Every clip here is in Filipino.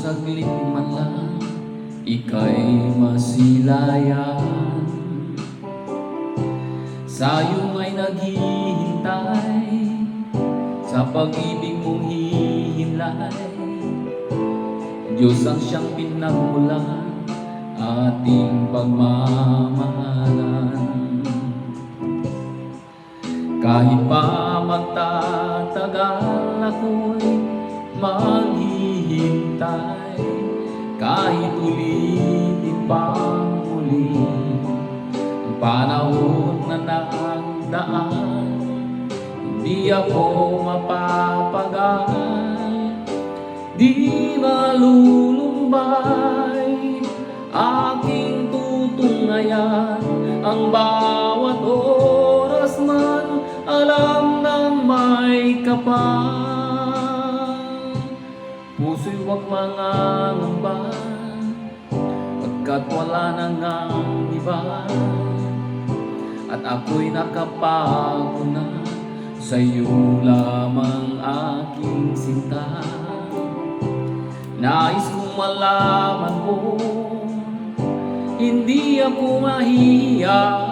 saglit man lang ika'y masilayan. Sa'yo ay naghihintay sa pag-ibig mong hihimlay. Diyos ang siyang pinagmulan ating pagmamahalan. Kahit pa magtatagal ako'y maghihintay, kahit ulitin pang muli ang panahon na nagdaan. Hindi ako mapapagal, di malulumbay, aking tutunghayan ang bawat oras man alam ng may kapal. Puso'y huwag mangangamba, pagkat wala na ngang iba, at ako'y nakapako na sa'yo lamang aking sinta. Nais kong malaman mo, hindi ako mahiya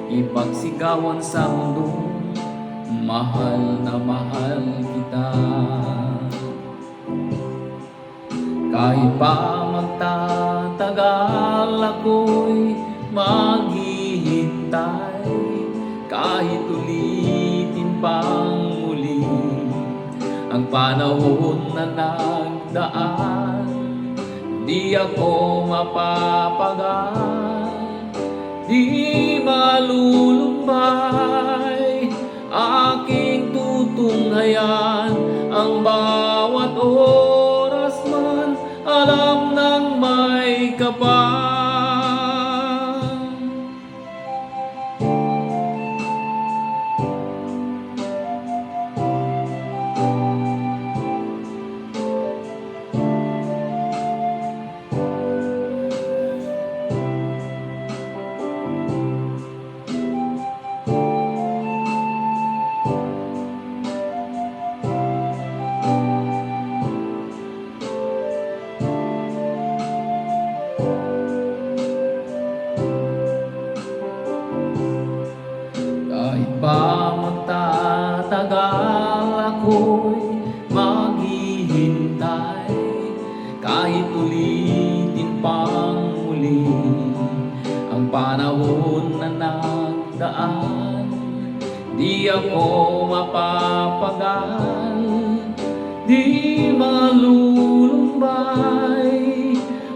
ipagsigawan sa mundo, mahal na mahal kita. Kahit pa magtatagal ako'y maghihintay, kahit ulitin pang muli ang panahon na nagdaan. Di ako mapapagal, di malulumbay, aking tutunghayan ang bawat oras man alam ng may kapal. Kahit pa magtatagal ako'y maghihintay, kahit ulitin pang muli ang panahon na nagdaan. Di ako mapapagal, di malulumbay,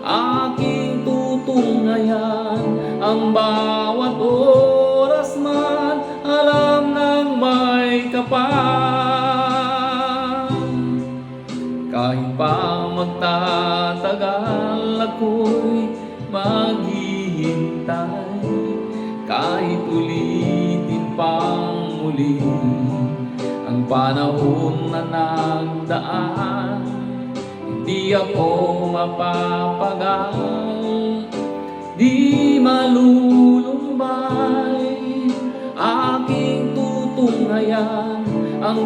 aking tutunghayan ang bawat oras man alam ng may kapal. Kahit pa magtatagal ako'y maghihintay, kahit ulitin pang muli ang panahon na nagdaan. Hindi ako mapapagal, di malulumbay, aking tutunghayan ang